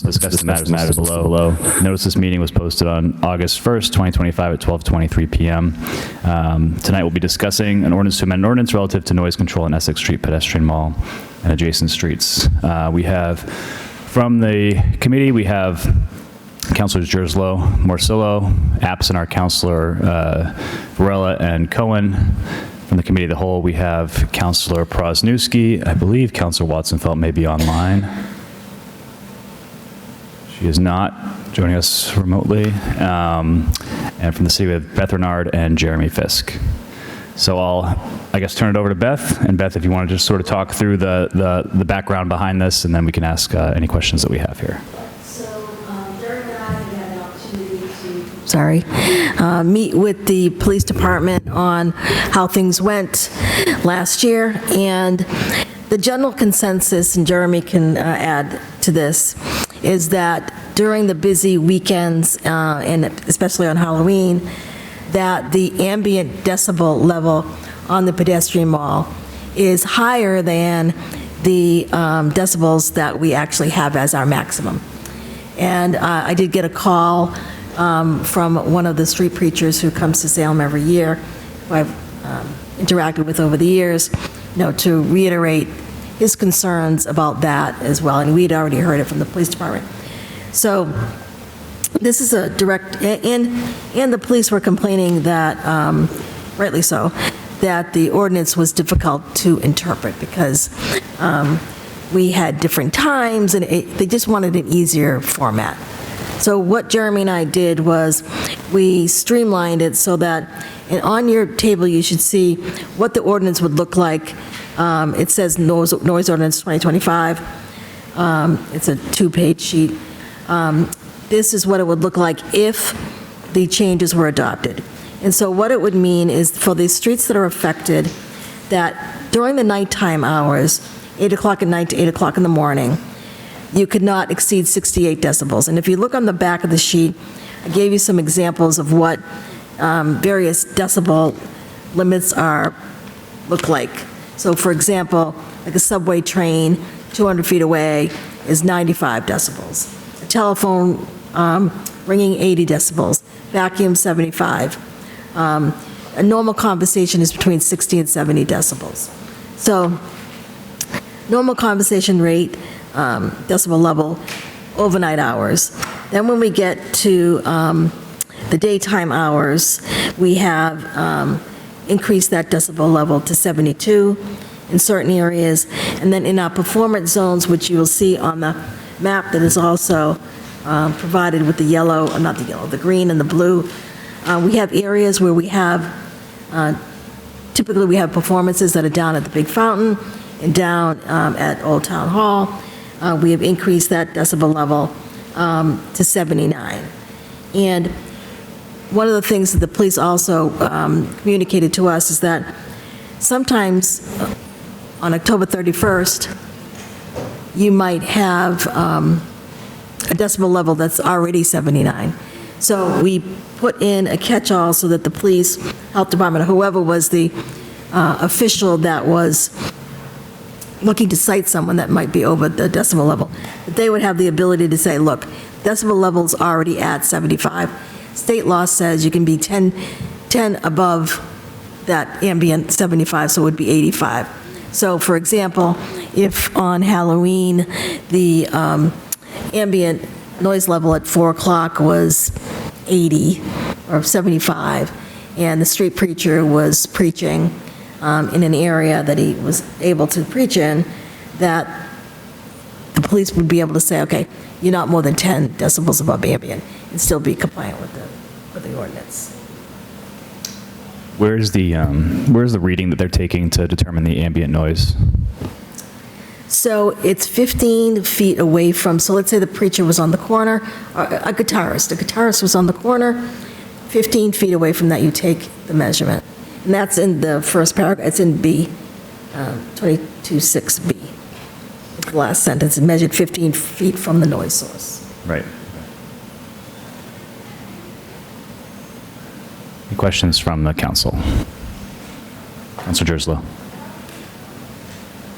discuss the matters below. Notice this meeting was posted on August 1st, 2025 at 12:23 p.m. Tonight we'll be discussing an ordinance to amend an ordinance relative to noise control in Essex Street Pedestrian Mall and adjacent streets. We have, from the committee, we have Councilors Jerslow, Morcillo, absent our Councilor Varela and Cohen. From the committee of the whole, we have Councilor Prosnewski. I believe Councilor Watson-Felt may be online. She is not joining us remotely. And from the city, we have Beth Renard and Jeremy Fisk. So I guess, turn it over to Beth. And Beth, if you want to just sort of talk through the background behind this, and then we can ask any questions that we have here. Meet with the police department on how things went last year. And the general consensus, and Jeremy can add to this, is that during the busy weekends, and especially on Halloween, that the ambient decibel level on the pedestrian mall is higher than the decibels that we actually have as our maximum. And I did get a call from one of the street preachers who comes to Salem every year, who I've interacted with over the years, to reiterate his concerns about that as well. And we'd already heard it from the police department. So this is a direct, and the police were complaining that, rightly so, that the ordinance was difficult to interpret because we had different times and they just wanted an easier format. So what Jeremy and I did was we streamlined it so that, and on your table you should see what the ordinance would look like. It says noise ordinance 2025. It's a 2-page sheet. This is what it would look like if the changes were adopted. And so what it would mean is for the streets that are affected, that during the nighttime hours, 8 o'clock at night to 8 o'clock in the morning, you could not exceed 68 decibels. And if you look on the back of the sheet, I gave you some examples of what various decibel limits look like. So for example, like a subway train 200 feet away is 95 decibels. A telephone ringing 80 decibels, vacuum 75. A normal conversation is between 60 and 70 decibels. So normal conversation rate, decibel level, overnight hours. Then when we get to the daytime hours, we have increased that decibel level to 72 in certain areas. And then in our performance zones, which you will see on the map that is also provided with the yellow, not the yellow, the green and the blue, we have areas where we have, typically we have performances that are down at the Big Fountain and down at Old Town Hall. We have increased that decibel level to 79. And one of the things that the police also communicated to us is that sometimes on October 31st, you might have a decibel level that's already 79. So we put in a catch-all so that the police, health department, or whoever was the official that was looking to cite someone that might be over the decibel level, that they would have the ability to say, look, decibel level's already at 75. State law says you can be 10 above that ambient 75, so it would be 85. So for example, if on Halloween, the ambient noise level at 4 o'clock was 80 or 75, and the street preacher was preaching in an area that he was able to preach in, that the police would be able to say, okay, you're not more than 10 decibels above ambient, and still be compliant with the ordinance. Where's the reading that they're taking to determine the ambient noise? So it's 15 feet away from, so let's say the preacher was on the corner, or a guitarist was on the corner, 15 feet away from that you take the measurement. And that's in the first paragraph, it's in B, 22.6B. The last sentence, it measured 15 feet from the noise source. Right. Any questions from the council? Councilor Jerslow.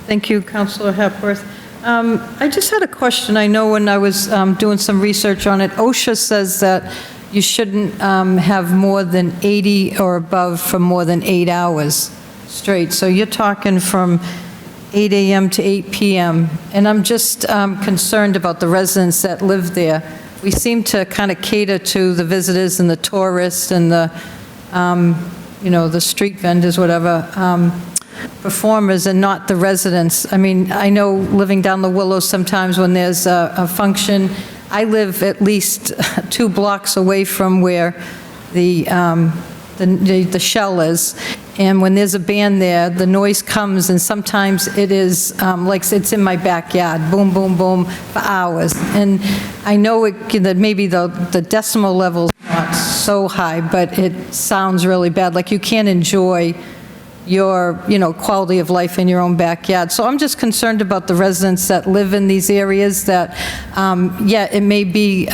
Thank you, Councilor Hepworth. I just had a question. I know when I was doing some research on it, OSHA says that you shouldn't have more than 80 or above for more than 8 hours straight. So you're talking from 8 a.m. to 8 p.m. And I'm just concerned about the residents that live there. We seem to kind of cater to the visitors and the tourists and the, the street vendors, whatever, performers, and not the residents. I mean, I know living down the Willows, sometimes when there's a function, I live at least 2 blocks away from where the Shell is, and when there's a band there, the noise comes, and sometimes it is like it's in my backyard, boom, boom, boom, for hours. And I know that maybe the decimal level's not so high, but it sounds really bad, like you can't enjoy your, quality of life in your own backyard. So I'm just concerned about the residents that live in these areas that, it may be,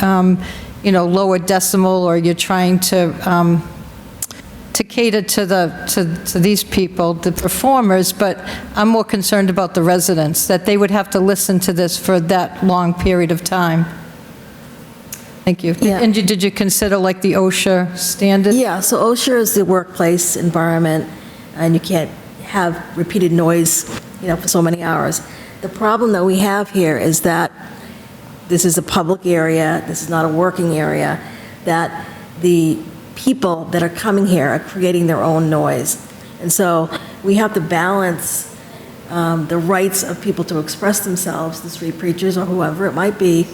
lower decimal, or you're trying to cater to these people, the performers, but I'm more concerned about the residents, that they would have to listen to this for that long period of time. Thank you. Yeah. And did you consider like the OSHA standard? Yeah, so OSHA is the workplace environment, and you can't have repeated noise, for so many hours. The problem that we have here is that this is a public area, this is not a working area, that the people that are coming here are creating their own noise. And so we have to balance the rights of people to express themselves, the street preachers or whoever it might be.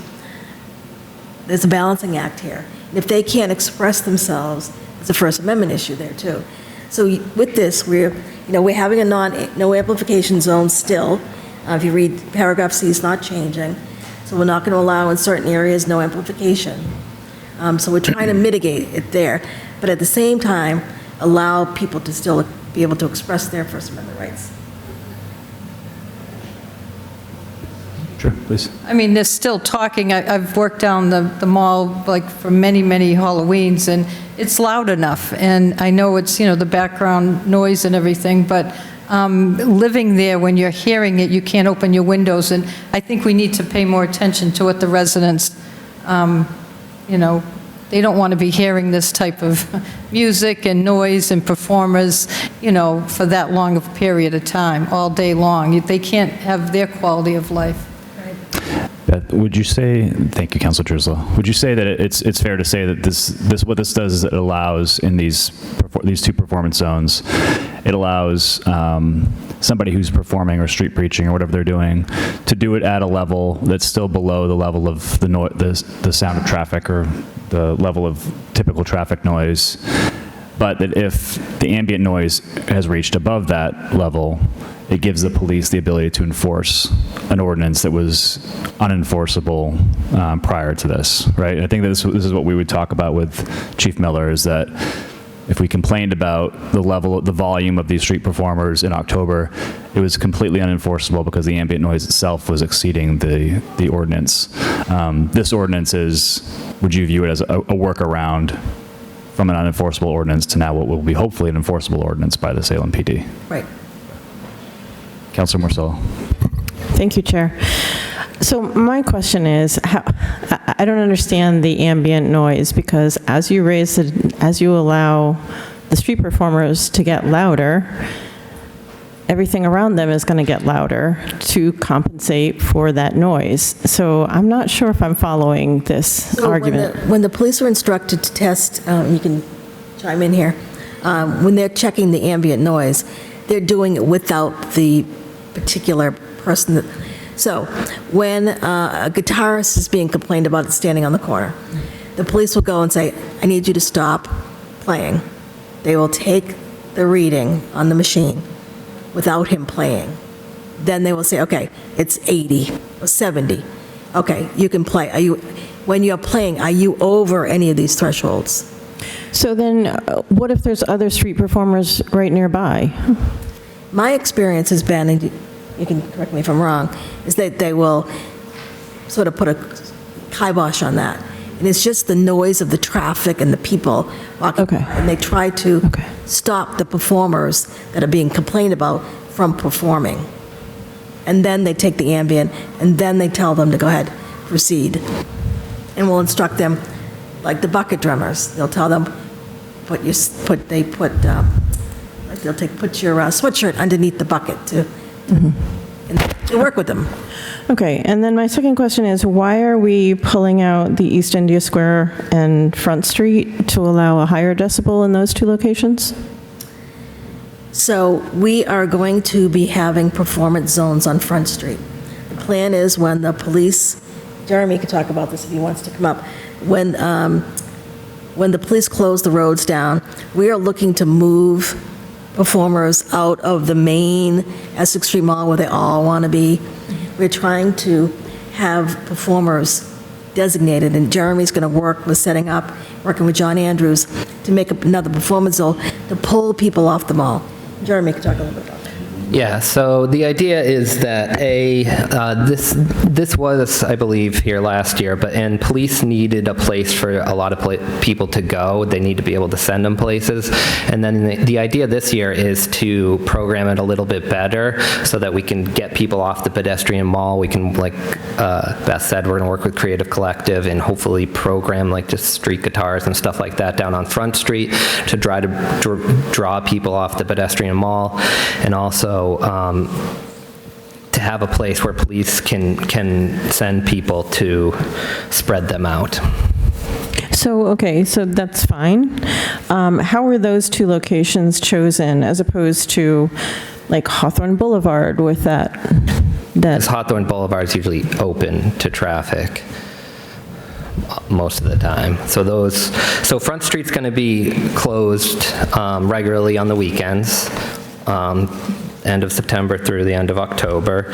There's a balancing act here. And if they can't express themselves, it's a First Amendment issue there too. So with this, we're having a no amplification zone still. If you read paragraph C, it's not changing. So we're not going to allow in certain areas no amplification. So we're trying to mitigate it there, but at the same time, allow people to still be able to express their First Amendment rights. Sure, please. I mean, they're still talking. I've worked down the mall like for many, many Halloweens, and it's loud enough. And I know it's, the background noise and everything, but living there, when you're hearing it, you can't open your windows. And I think we need to pay more attention to what the residents, they don't want to be hearing this type of music and noise and performers, for that long of a period of time, all day long. They can't have their quality of life. Beth, would you say, thank you, Councilor Driscoll, would you say that it's fair to say that what this does is it allows in these 2 performance zones, it allows somebody who's performing or street preaching or whatever they're doing to do it at a level that's still below the level of the sound of traffic or the level of typical traffic noise, but that if the ambient noise has reached above that level, it gives the police the ability to enforce an ordinance that was unenforceable prior to this, right? I think that this is what we would talk about with Chief Miller, is that if we complained about the volume of these street performers in October, it was completely unenforceable because the ambient noise itself was exceeding the ordinance. This ordinance would you view it as a workaround from an unenforceable ordinance to now what will be hopefully an enforceable ordinance by the Salem PD? Right. Councilor Morcello. Thank you, Chair. So my question is, I don't understand the ambient noise, because as you allow the street performers to get louder, everything around them is going to get louder to compensate for that noise. So I'm not sure if I'm following this argument. When the police are instructed to test, you can chime in here, when they're checking the ambient noise, they're doing it without the particular person. So when a guitarist is being complained about standing on the corner, the police will go and say, I need you to stop playing. They will take the reading on the machine without him playing. Then they will say, okay, it's 80 or 70. Okay, you can play. When you're playing, are you over any of these thresholds? So then what if there's other street performers right nearby? My experience has been, and you can correct me if I'm wrong, is that they will sort of put a kibosh on that. And it's just the noise of the traffic and the people walking. Okay. And they try to stop the performers that are being complained about from performing. and then they take the ambient, and then they tell them to go ahead, proceed. And we'll instruct them, like the bucket drummers, they'll tell them, put your sweatshirt underneath the bucket to, and to work with them. Okay, and then my second question is, why are we pulling out the East India Square and Front Street to allow a higher decibel in those two locations? So we are going to be having performance zones on Front Street. The plan is when the police, Jeremy can talk about this if he wants to come up, when the police close the roads down, we are looking to move performers out of the main Essex Street Mall where they all want to be. We're trying to have performers designated, and Jeremy's going to work with setting up, working with John Andrews, to make another performance zone to pull people off the mall. Jeremy can talk a little bit about that. Yeah, so the idea is that this was, I believe, here last year, and police needed a place for a lot of people to go. They need to be able to send them places. And then the idea this year is to program it a little bit better so that we can get people off the pedestrian mall. We can, like Beth said, we're going to work with Creative Collective and hopefully program like just street guitars and stuff like that down on Front Street to try to draw people off the pedestrian mall, and also to have a place where police can send people to spread them out. So, okay, so that's fine. How were those two locations chosen as opposed to like Hawthorne Boulevard with that? Because Hawthorne Boulevard is usually open to traffic most of the time. So Front Street's going to be closed regularly on the weekends. End of September through the end of October,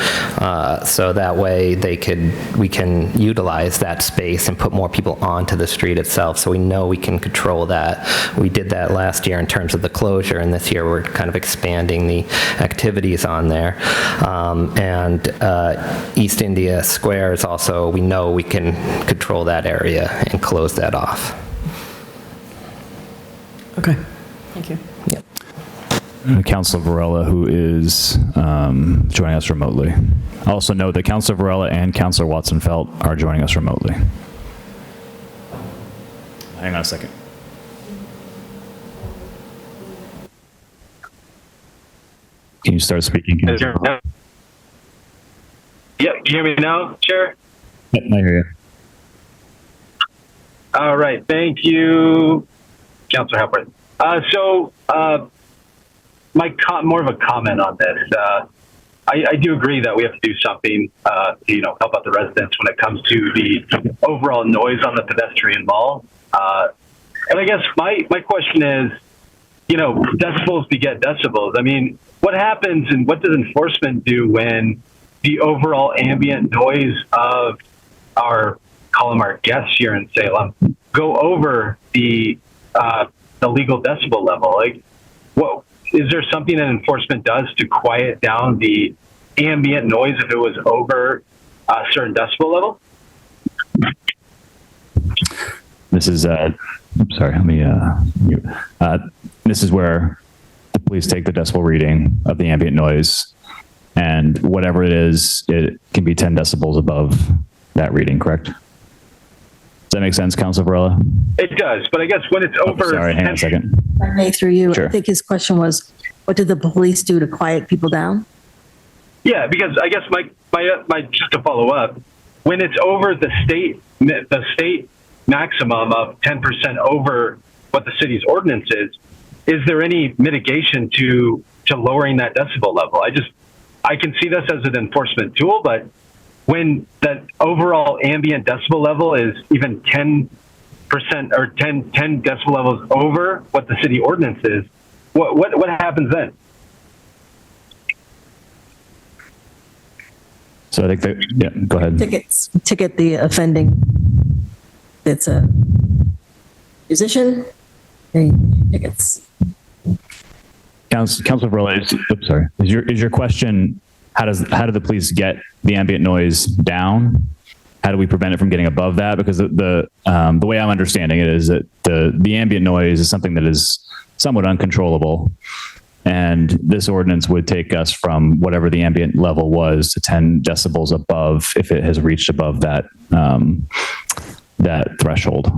so that way we can utilize that space and put more people onto the street itself, so we know we can control that. We did that last year in terms of the closure, and this year we're kind of expanding the activities on there. And East India Square is also, we know we can control that area and close that off. Okay, thank you. Yep. Councilor Varela, who is joining us remotely. I also note that Councilor Varela and Councilor Watson-Felt are joining us remotely. Hang on a second. Can you start speaking? Yep, can you hear me now, Chair? Yep, I hear you. All right, thank you, Councilor Hepworth. More of a comment on this. I do agree that we have to do something to help out the residents when it comes to the overall noise on the pedestrian mall. And I guess my question is, decibels beget decibels. I mean, what happens and what does enforcement do when the overall ambient noise of our guests here in Salem go over the legal decibel level? Like, what is there something that enforcement does to quiet down the ambient noise if it was over a certain decibel level? This is, sorry, let me, mute. This is where the police take the decibel reading of the ambient noise, and whatever it is, it can be 10 decibels above that reading, correct? Does that make sense, Councilor Varela? It does, but I guess when it's over... Sorry, hang on a second. If I may, through you, Sure. I think his question was, what did the police do to quiet people down? Yeah, because I guess my just to follow up, when it's over the state maximum of 10% over what the city's ordinance is there any mitigation to lowering that decibel level? I can see this as an enforcement tool, but when that overall ambient decibel level is even 10% or 10 decibel levels over what the city ordinance is, what happens then? So I think yeah, go ahead. Ticket the offending. It's a musician. Tickets. Councilor Varela, is your question, how do the police get the ambient noise down? How do we prevent it from getting above that? Because the way I'm understanding it is that the ambient noise is something that is somewhat uncontrollable. And this ordinance would take us from whatever the ambient level was to 10 decibels above if it has reached above that, that threshold.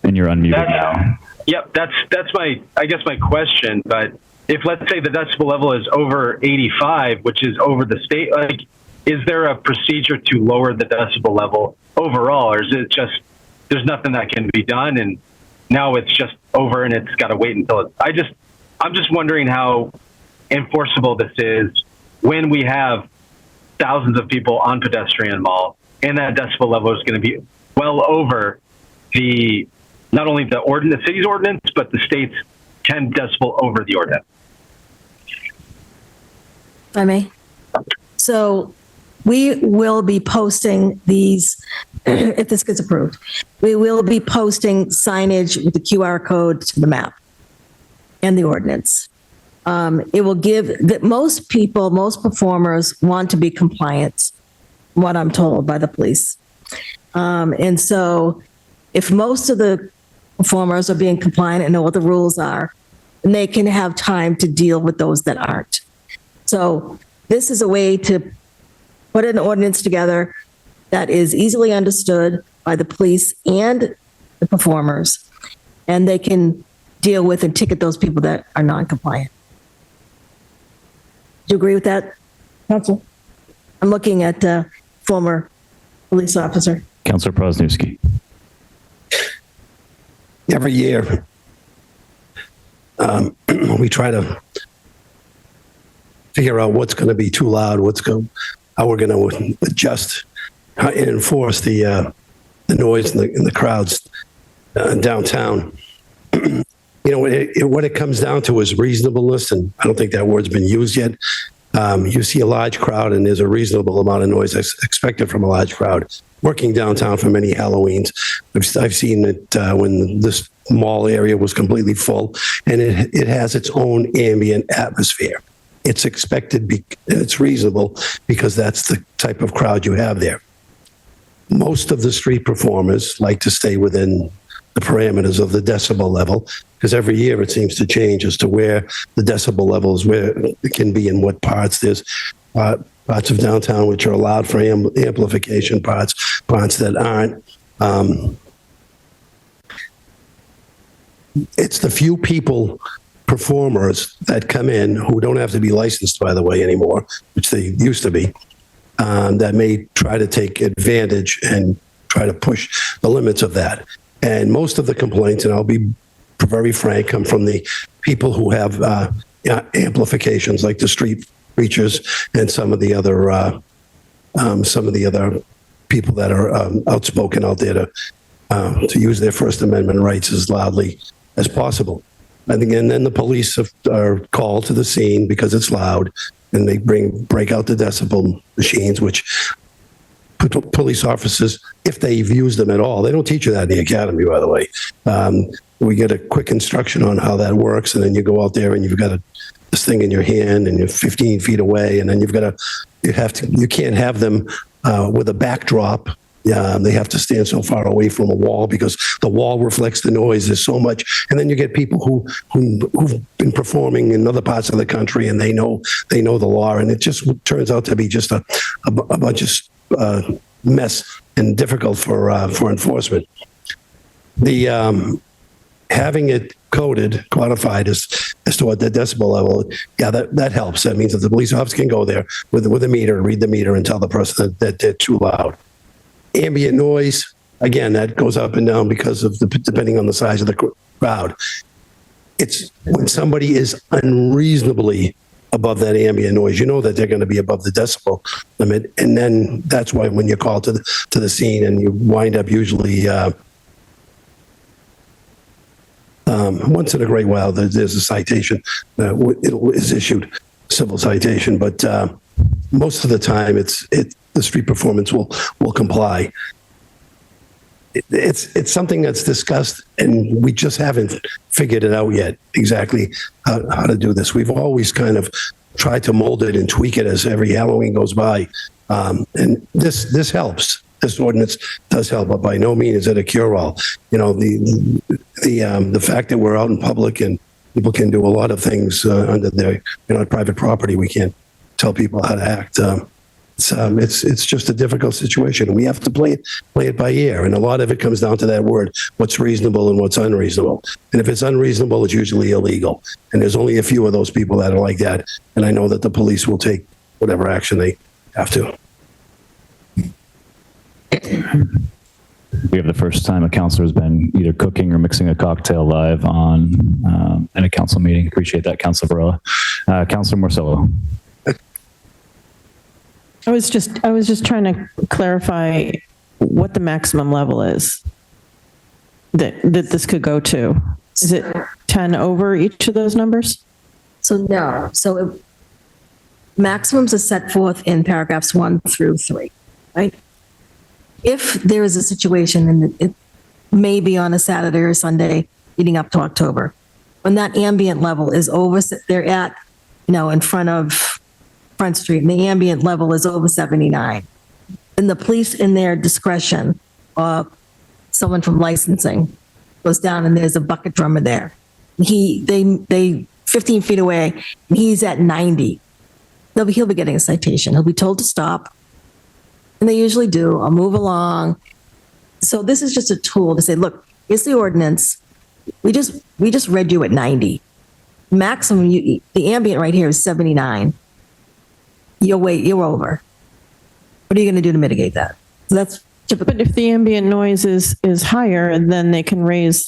And you're unmuted now. Yep, that's my, I guess my question. But if, let's say, the decibel level is over 85, which is over the state, like, is there a procedure to lower the decibel level overall, or is it just there's nothing that can be done and now it's just over and it's got to wait until it's, I'm just wondering how enforceable this is when we have thousands of people on pedestrian mall and that decibel level is going to be well over the, not only the city's ordinance, but the state's 10 decibel over the ordinance. If I may. So we will be posting these, if this gets approved, we will be posting signage with the QR code to the map and the ordinance. It will give that most people, most performers want to be compliant, what I'm told by the police. And so if most of the performers are being compliant and know what the rules are, then they can have time to deal with those that aren't. So this is a way to put an ordinance together that is easily understood by the police and the performers, and they can deal with and ticket those people that are non-compliant. Do you agree with that, Council? I'm looking at former police officer. Councilor Prosnewski. Every year, we try to figure out what's going to be too loud, how we're going to adjust and enforce the noise in the crowds downtown. You know, what it comes down to is reasonableness, and I don't think that word's been used yet. You see a large crowd, and there's a reasonable amount of noise expected from a large crowd. Working downtown for many Halloweens, I've seen it when this mall area was completely full, and it has its own ambient atmosphere. It's expected, and it's reasonable because that's the type of crowd you have there. Most of the street performers like to stay within the parameters of the decibel level, because every year it seems to change as to where the decibel levels, where it can be in what parts. There's parts of downtown which are allowed for amplification, parts that aren't. It's the few performers that come in who don't have to be licensed, by the way, anymore, which they used to be, that may try to take advantage and try to push the limits of that. And most of the complaints, and I'll be very frank, come from the people who have amplifications, like the street preachers and some of the other people that are outspoken out there to use their First Amendment rights as loudly as possible. And then the police are called to the scene because it's loud, and they break out the decibel machines, which police officers, if they've used them at all, they don't teach you that in the academy, by the way. We get a quick instruction on how that works, and then you go out there and you've got this thing in your hand, and you're 15 feet away, and then you can't have them with a backdrop. They have to stand so far away from a wall because the wall reflects the noise. There's so much, and then you get people who've been performing in other parts of the country, and they know the law, and it just turns out to be just a bunch of mess and difficult for enforcement. The having it codified as to what the decibel level, that helps. That means that the police officer can go there with a meter, read the meter, and tell the person that they're too loud. Ambient noise, again, that goes up and down because of depending on the size of the crowd. It's when somebody is unreasonably above that ambient noise, you know that they're going to be above the decibel limit, and then that's why when you're called to the scene, and you wind up usually once in a great while there's a citation is issued, civil citation, but most of the time the street performance will comply. It's something that's discussed, and we just haven't figured it out yet exactly how to do this. We've always kind of tried to mold it and tweak it as every Halloween goes by, and this helps. This ordinance does help, but by no means is it a cure-all. You know, the fact that we're out in public and people can do a lot of things under their, private property. We can't tell people how to act. It's just a difficult situation, and we have to play it by ear. And a lot of it comes down to that word: what's reasonable and what's unreasonable. And if it's unreasonable, it's usually illegal. And there's only a few of those people that are like that. And I know that the police will take whatever action they have to. We have the first time a counselor has been either cooking or mixing a cocktail live on in a council meeting. Appreciate that, Councilor Varela. Councilor Morcello. I was just trying to clarify what the maximum level is that this could go to. Is it 10 over each of those numbers? So no. Maximums are set forth in paragraphs 1 through 3, right? If there is a situation, and it may be on a Saturday or Sunday leading up to October, when that ambient level is over, they're at, in front of Front Street, and the ambient level is over 79. Then the police, in their discretion, someone from licensing goes down, and there's a bucket drummer there. They 15 feet away, and he's at 90. He'll be getting a citation. He'll be told to stop, and they usually do. I'll move along. So this is just a tool to say, look, here's the ordinance. We just read you at 90. Maximum, the ambient right here is 79. You're over. What are you going to do to mitigate that? So that's typical. But if the ambient noise is higher, then they can raise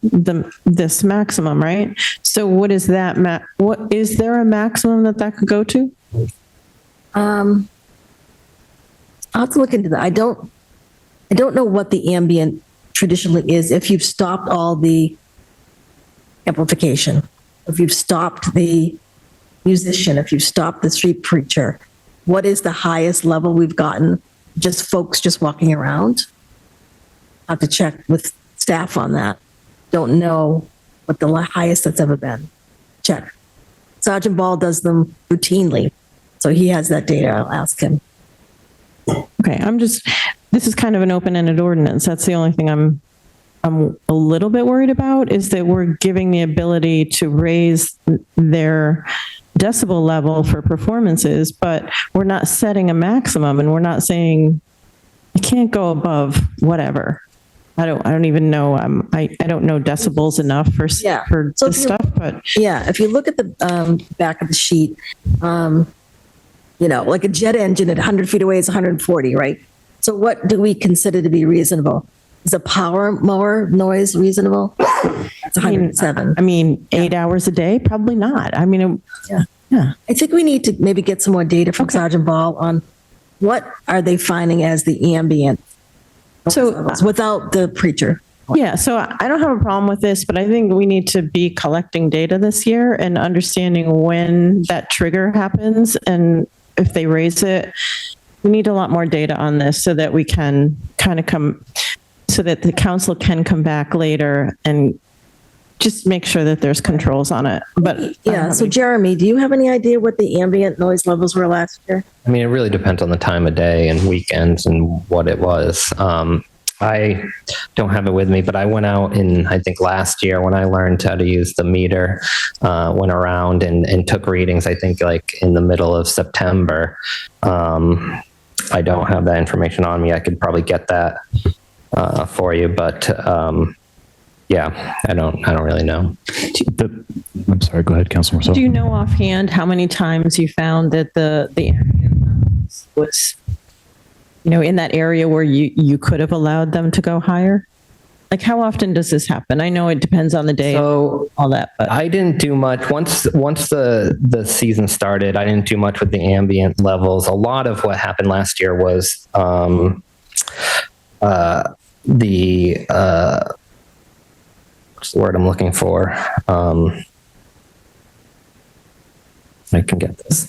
this maximum, right? So what is that? What is there a maximum that could go to? I'll have to look into that. I don't know what the ambient traditionally is. If you've stopped all the amplification, if you've stopped the musician, if you've stopped the street preacher, what is the highest level we've gotten? Just folks just walking around? I'll have to check with staff on that. Don't know what the highest that's ever been. Check. Sergeant Ball does them routinely, so he has that data. I'll ask him. Okay, this is kind of an open-ended ordinance. That's the only thing I'm a little bit worried about, is that we're giving the ability to raise their decibel level for performances, but we're not setting a maximum, and we're not saying it can't go above whatever. I don't even know. I don't know decibels enough for this stuff, but yeah, if you look at the back of the sheet, like a jet engine at 100 feet away is 140, right? So what do we consider to be reasonable? Is a power mower noise reasonable? That's 107. 8 hours a day? Probably not. Yeah. I think we need to maybe get some more data from Sergeant Ball on what are they finding as the ambient levels without the preacher. Yeah, so I don't have a problem with this, but I think we need to be collecting data this year and understanding when that trigger happens, and if they raise it. We need a lot more data on this so that we can so that the council can come back later and just make sure that there's controls on it. But yeah, so Jeremy, do you have any idea what the ambient noise levels were last year? It really depends on the time of day and weekends and what it was. I don't have it with me, but I went out I think last year when I learned how to use the meter, went around and took readings, I think like in the middle of September. I don't have that information on me. I could probably get that for you, but yeah, I don't really know. I'm sorry, go ahead, Councilor Marceau. Do you know offhand how many times you found that the ambient was, in that area where you could have allowed them to go higher? Like, how often does this happen? I know it depends on the day, all that, but I didn't do much once the season started. I didn't do much with the ambient levels. A lot of what happened last year was what's the word I'm looking for? I can get this.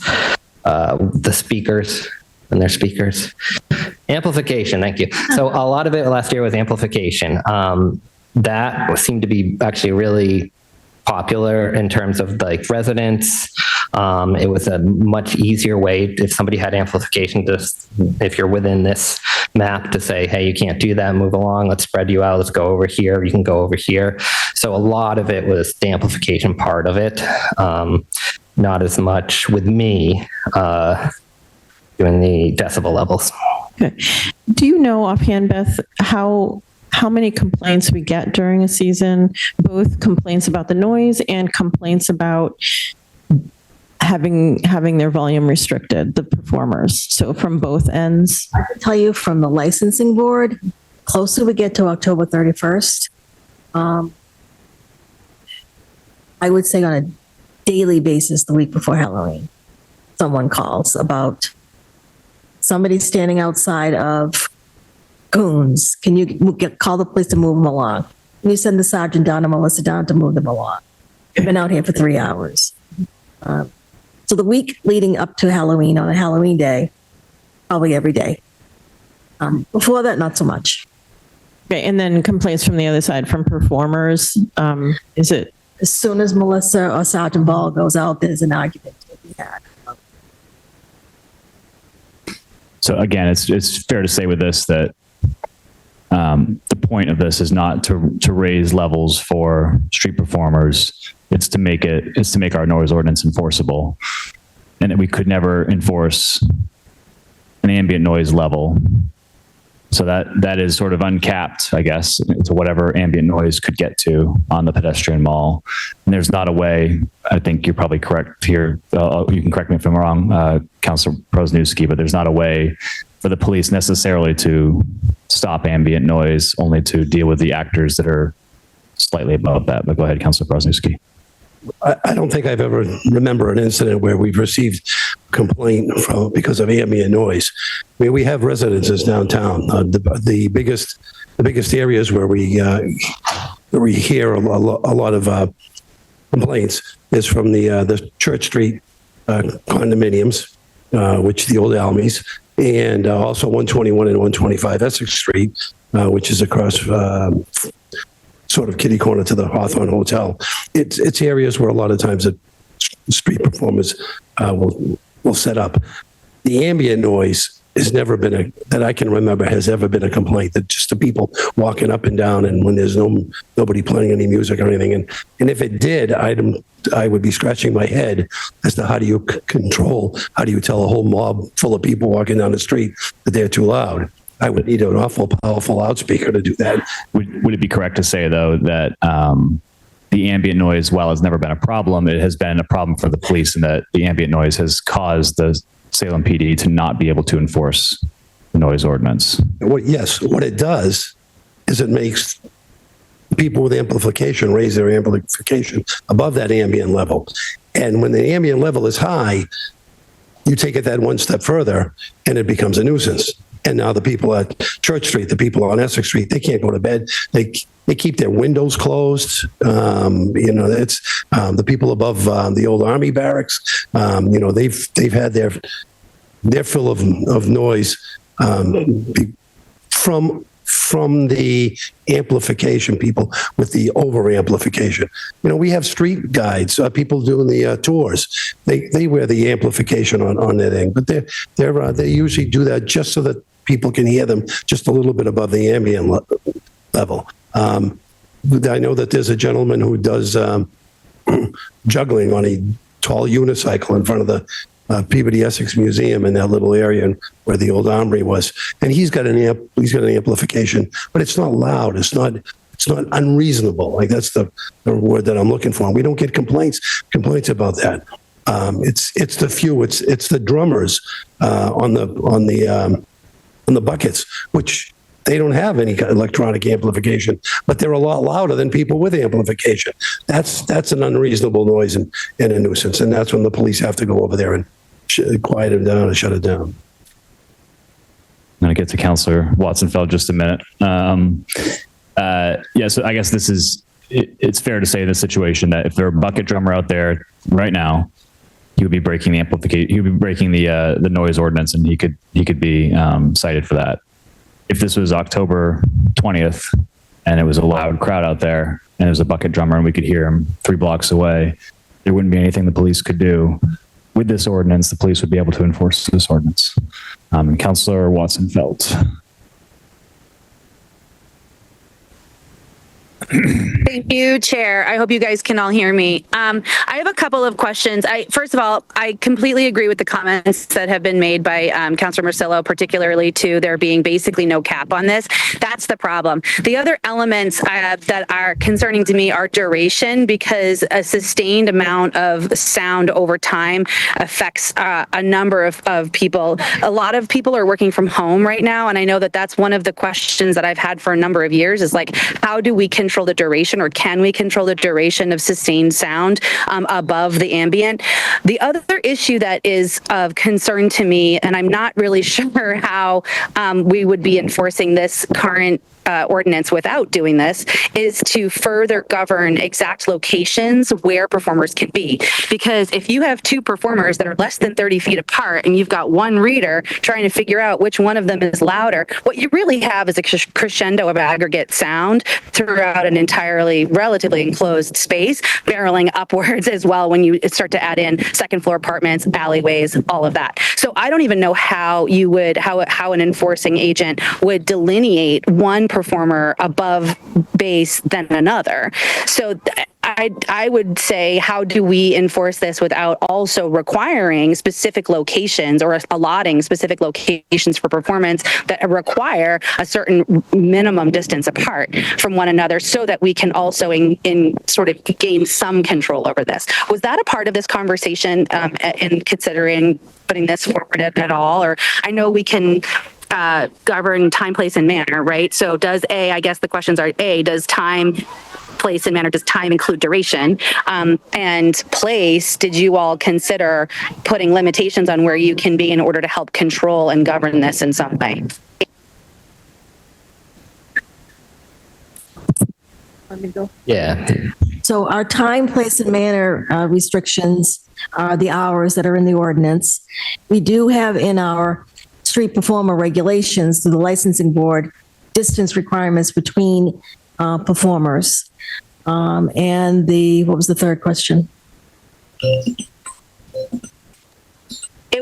The speakers and their speakers. Amplification, thank you. So a lot of it last year was amplification. That seemed to be actually really popular in terms of like residents. It was a much easier way if somebody had amplification, if you're within this map, to say, hey, you can't do that, move along, let's spread you out, let's go over here, you can go over here. So a lot of it was the amplification part of it. Not as much with me doing the decibel levels. Okay. Do you know offhand, Beth, how many complaints we get during a season, both complaints about the noise and complaints about having their volume restricted, the performers? So from both ends? I can tell you from the licensing board, closer we get to October 31st, I would say on a daily basis the week before Halloween, someone calls about somebody standing outside of Coons. Can you call the police to move them along? Can you send the sergeant down and Melissa down to move them along? They've been out here for 3 hours. So the week leading up to Halloween, on a Halloween day, probably every day. Before that, not so much. Okay, and then complaints from the other side, from performers, is it? As soon as Melissa or Sergeant Ball goes out, there's an argument to be had. So again, it's fair to say with this that the point of this is not to raise levels for street performers. It's to make our noise ordinance enforceable, and that we could never enforce an ambient noise level. So that is sort of uncapped, I guess, to whatever ambient noise could get to on the pedestrian mall. And there's not a way, I think you're probably correct here, you can correct me if I'm wrong, Councilor Prosnewski, but there's not a way for the police necessarily to stop ambient noise, only to deal with the actors that are slightly above that. But go ahead, Councilor Prosnewski. I don't think I've ever remember an incident where we've received complaint because of ambient noise. I mean, we have residences downtown. The biggest areas where we hear a lot of complaints is from the Church Street condominiums, which the old Almies, and also 121 and 125 Essex Street, which is across sort of kitty corner to the Hawthorne Hotel. It's areas where a lot of times the street performers will set up. The ambient noise has never been that I can remember has ever been a complaint. That just the people walking up and down, and when there's nobody playing any music or anything. And if it did, I would be scratching my head as to how do you tell a whole mob full of people walking down the street that they're too loud. I would need an awful powerful loudspeaker to do that. Would it be correct to say, though, that the ambient noise, while it's never been a problem, it has been a problem for the police, and that the ambient noise has caused the Salem PD to not be able to enforce the noise ordinance? Yes, what it does is it makes people with amplification raise their amplification above that ambient level. And when the ambient level is high, you take it that one step further, and it becomes a nuisance. And now the people at Church Street, the people on Essex Street, they can't go to bed. They keep their windows closed. It's the people above the old Army barracks. They've had their fill of noise from the amplification, people with the over amplification. We have street guides, people doing the tours. They wear the amplification on their thing, but they usually do that just so that people can hear them just a little bit above the ambient level. I know that there's a gentleman who does juggling on a tall unicycle in front of the Peabody Essex Museum in that little area where the old armory was, and he's got an amplification, but it's not loud. It's not unreasonable. Like that's the word that I'm looking for. We don't get complaints about that. It's the few. It's the drummers on the buckets, which they don't have any electronic amplification, but they're a lot louder than people with amplification. That's an unreasonable noise and a nuisance, and that's when the police have to go over there and quiet it down and shut it down. I'm going to get to Councilor Watson-Feld just a minute. So I guess it's fair to say in this situation that if there were a bucket drummer out there right now, he would be breaking the amplification. He would be breaking the noise ordinance, and he could be cited for that. If this was October 20th and it was a loud crowd out there and it was a bucket drummer and we could hear him 3 blocks away, there wouldn't be anything the police could do. With this ordinance, the police would be able to enforce this ordinance. Councilor Watson-Feld. Thank you, Chair. I hope you guys can all hear me. I have a couple of questions. First of all, I completely agree with the comments that have been made by Councilor Marcillo, particularly to there being basically no cap on this. That's the problem. The other elements that are concerning to me are duration, because a sustained amount of sound over time affects a number of people. A lot of people are working from home right now, and I know that that's one of the questions that I've had for a number of years is like, how do we control the duration, or can we control the duration of sustained sound above the ambient? The other issue that is of concern to me, and I'm not really sure how we would be enforcing this current ordinance without doing this, is to further govern exact locations where performers can be. Because if you have two performers that are less than 30 feet apart and you've got one reader trying to figure out which one of them is louder, what you really have is a crescendo of aggregate sound throughout an entirely relatively enclosed space, barreling upwards as well when you start to add in second floor apartments, alleyways, all of that. So I don't even know how you would, how an enforcing agent would delineate one performer above base than another. So I would say, how do we enforce this without also requiring specific locations or allotting specific locations for performance that require a certain minimum distance apart from one another, so that we can also in sort of gain some control over this? Was that a part of this conversation in considering putting this forward at all? Or I know we can govern time, place, and manner, right? So does I guess the questions are, does time, place, and manner, does time include duration? And place, did you all consider putting limitations on where you can be in order to help control and govern this in some way? Yeah. So our time, place, and manner restrictions are the hours that are in the ordinance. We do have in our street performer regulations through the licensing board distance requirements between performers. And what was the third question? It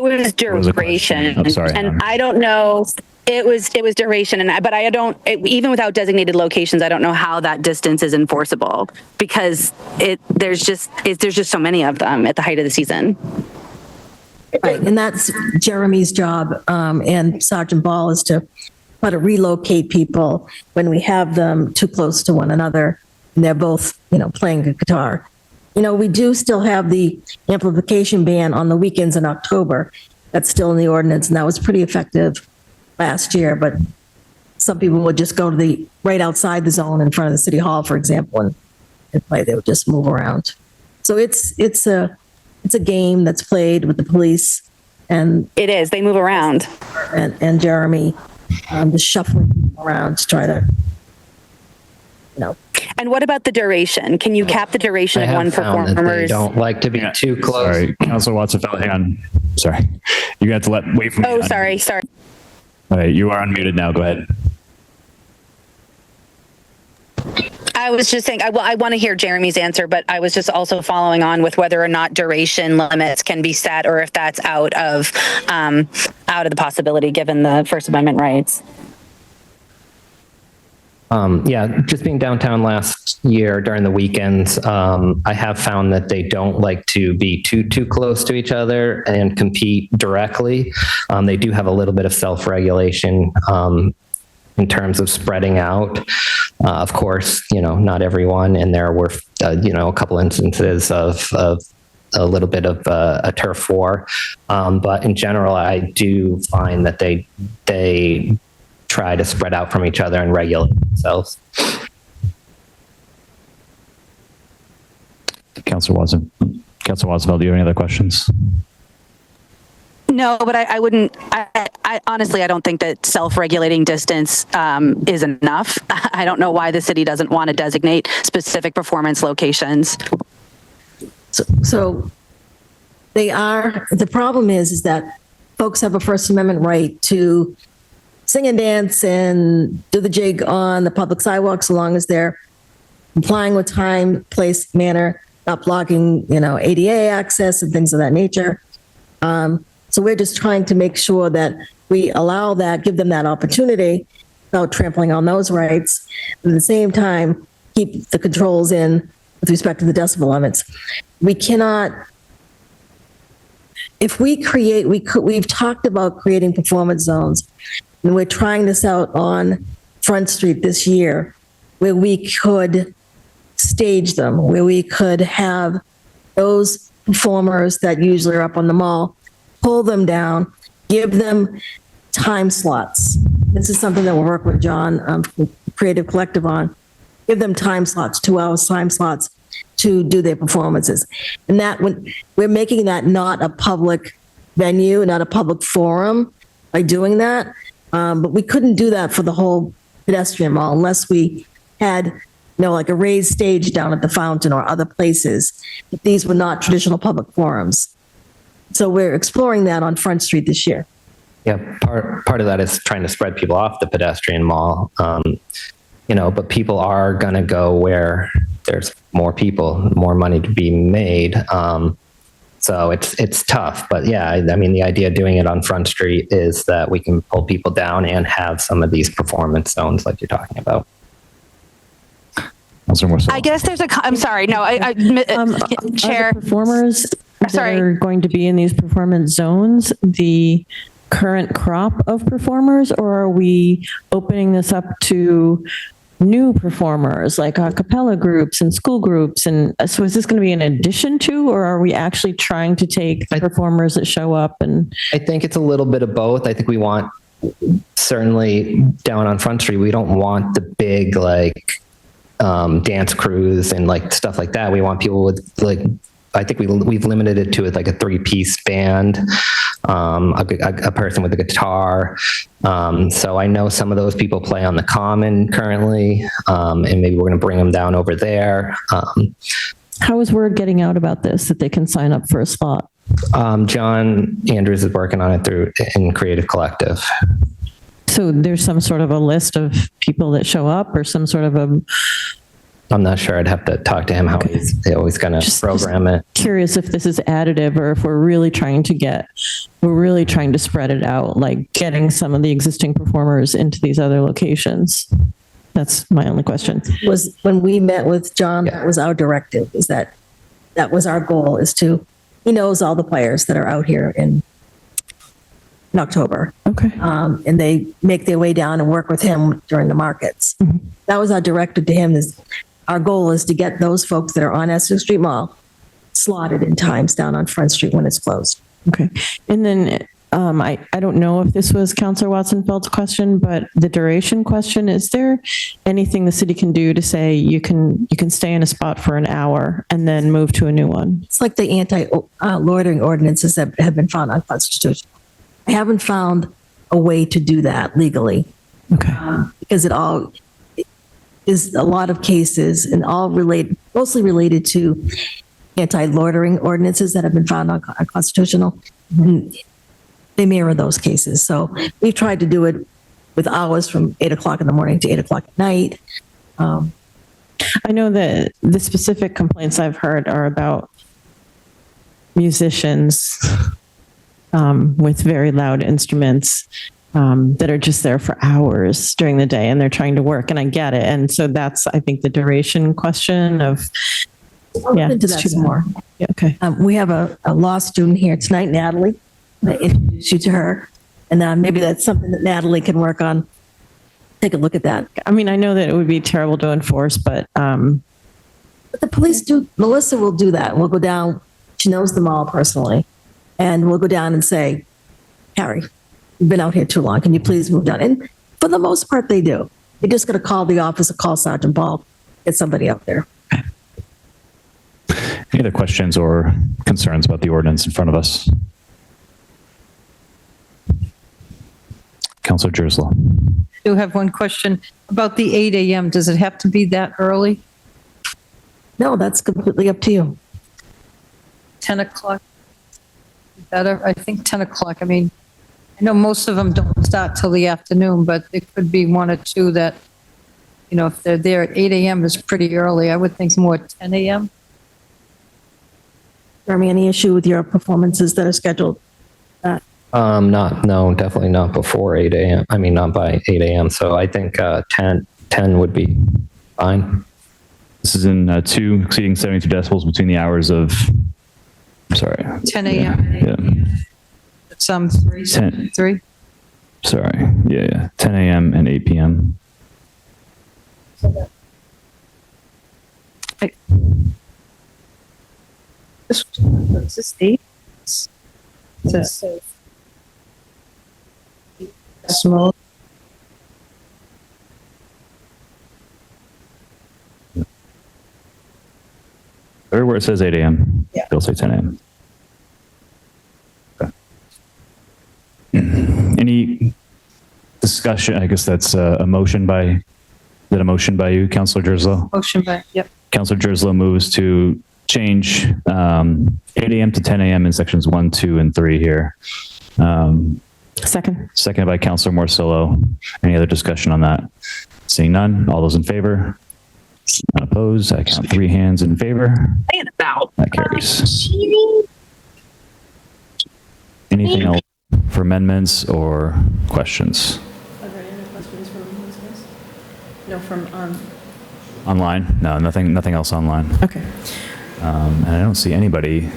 was duration. I'm sorry. And I don't know. It was duration, but I don't. Even without designated locations, I don't know how that distance is enforceable, because there's just so many of them at the height of the season. Right, and that's Jeremy's job, and Sergeant Ball, is to try to relocate people when we have them too close to one another and they're both, playing a guitar. We do still have the amplification ban on the weekends in October. That's still in the ordinance, and that was pretty effective last year, but some people would just go to right outside the zone in front of the city hall, for example, and play. They would just move around. So it's a game that's played with the police, and it is. They move around. And Jeremy, just shuffling people around to try to, And what about the duration? Can you cap the duration of one performer's? They don't like to be too close. Sorry, Councilor Watson, hang on. Sorry, you have to wait for me. Oh, sorry. All right, you are unmuted now. Go ahead. I was just saying, I want to hear Jeremy's answer, but I was just also following on with whether or not duration limits can be set, or if that's out of the possibility given the First Amendment rights. Just being downtown last year during the weekends, I have found that they don't like to be too close to each other and compete directly. They do have a little bit of self-regulation in terms of spreading out. Of course, not everyone, and there were, a couple instances of a little bit of a turf war. But in general, I do find that they try to spread out from each other and regulate themselves. Councilor Watson, do you have any other questions? No, but I wouldn't. I honestly, I don't think that self-regulating distance is enough. I don't know why the city doesn't want to designate specific performance locations. So they are. The problem is that folks have a First Amendment right to sing and dance and do the jig on the public sidewalk, so long as they're complying with time, place, manner, not blocking, ADA access and things of that nature. So we're just trying to make sure that we allow that, give them that opportunity without trampling on those rights. But at the same time, keep the controls in with respect to the decibel limits. We cannot, if we create, we've talked about creating performance zones, and we're trying this out on Front Street this year, where we could stage them, where we could have those performers that usually are up on the mall, pull them down, give them time slots. This is something that we'll work with John from Creative Collective on. Give them time slots, 2 hours time slots to do their performances. And that when we're making that not a public venue, not a public forum by doing that. But we couldn't do that for the whole pedestrian mall unless we had, like a raised stage down at the fountain or other places. But these were not traditional public forums. So we're exploring that on Front Street this year. Yeah, part of that is trying to spread people off the pedestrian mall. But people are going to go where there's more people, more money to be made. So it's tough. But yeah, I mean, the idea of doing it on Front Street is that we can pull people down and have some of these performance zones like you're talking about. I guess there's I'm sorry. No, Chair. Are the performers Sorry. that are going to be in these performance zones the current crop of performers, or are we opening this up to new performers like a cappella groups and school groups? And so is this going to be in addition to, or are we actually trying to take the performers that show up? And I think it's a little bit of both. I think we want, certainly down on Front Street, we don't want the big dance crews and stuff like that. We want people with I think we've limited it to a 3-piece band, a person with a guitar. So I know some of those people play on the Common currently, and maybe we're going to bring them down over there. how is word getting out about this, that they can sign up for a slot? John Andrews is working on it in Creative Collective. So there's some sort of a list of people that show up, or some sort of a... I'm not sure. I'd have to talk to him how he's going to program it. Curious if this is additive, or if we're really trying to spread it out, like getting some of the existing performers into these other locations. That's my only question. Was when we met with John, that was our directive, is that was our goal, is to, he knows all the players that are out here in October. Okay. And they make their way down and work with him during the markets. Mm-hmm. That was our directive to him, is our goal is to get those folks that are on Essex Street Mall slotted in times down on Front Street when it's closed. Okay. And then I don't know if this was Councilor Watson-Feld's question, but the duration question, is there anything the city can do to say you can stay in a spot for an hour and then move to a new one? It's like the anti-loitering ordinances that have been found unconstitutional. I haven't found a way to do that legally. Okay. Because it all is a lot of cases, and all mostly related to anti-loitering ordinances that have been found unconstitutional. And they mirror those cases. So we've tried to do it with hours from 8 o'clock in the morning to 8 o'clock at night. I know that the specific complaints I've heard are about musicians with very loud instruments that are just there for hours during the day, and they're trying to work, and I get it. And so that's, I think, the duration question of, I'll look into that some more. Yeah, okay. We have a law student here tonight, Natalie. I introduce you to her, and maybe that's something that Natalie can work on. Take a look at that. I mean, I know that it would be terrible to enforce, but the police do. Melissa will do that. We'll go down. She knows them all personally, and we'll go down and say, Harry, you've been out here too long. Can you please move down? And for the most part, they do. You're just going to call the office or call Sergeant Paul, get somebody out there. Any other questions or concerns about the ordinance in front of us? Councilor Jerslow. I do have one question about the 8 a.m. Does it have to be that early? No, that's completely up to you. 10 o'clock? Better? I think 10 o'clock. I mean, I know most of them don't start till the afternoon, but there could be one or two that, if they're there at 8 a.m. is pretty early. I would think more 10 a.m. Jeremy, any issue with your performances that are scheduled? No, definitely not before 8 a.m. I mean, not by 8 a.m. So I think 10 would be fine. This is in 2 exceeding 72 decibels between the hours of, I'm sorry. 10 a.m. Yeah. Some 3. 10. 3. Sorry. Yeah. 10 a.m. and 8 p.m. Is this 8? It says small. Everywhere it says 8 a.m. Yeah. They'll say 10 a.m. Okay. Any discussion? I guess that's a motion by, is that a motion by you, Councilor Jerslow? Motion by, yep. Councilor Jerslow moves to change 8 a.m. to 10 a.m. in sections 1, 2, and 3 here. Second. Seconded by Councilor Morcillo. Any other discussion on that? Seeing none, all those in favor? None opposed. I count 3 hands in favor. That carries. Anything else for amendments or questions? Are there any questions from listeners? No, from Online? No, nothing else online. Okay. And I don't see anybody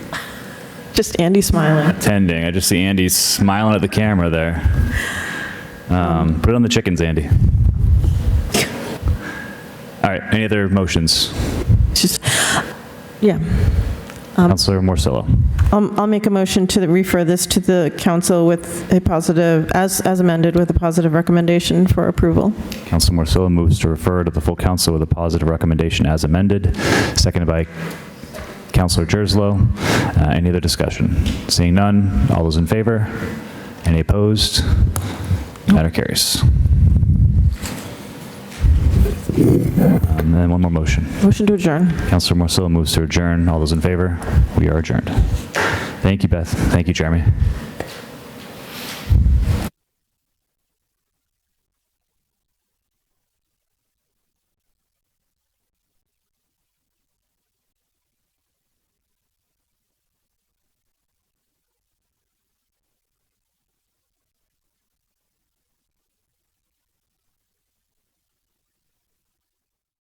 Just Andy smiling. attending. I just see Andy smiling at the camera there. Put it on the chickens, Andy. All right, any other motions? Just, yeah. Councilor Morcillo. I'll make a motion to refer this to the council with a positive, as amended, with a positive recommendation for approval. Councilor Morcillo moves to refer to the full council with a positive recommendation as amended, seconded by Councilor Jerslow. Any other discussion? Seeing none, all those in favor? Any opposed? Matter carries. And then one more motion. Motion to adjourn. Councilor Morcillo moves to adjourn. All those in favor? We are adjourned. Thank you, Beth. Thank you, Jeremy.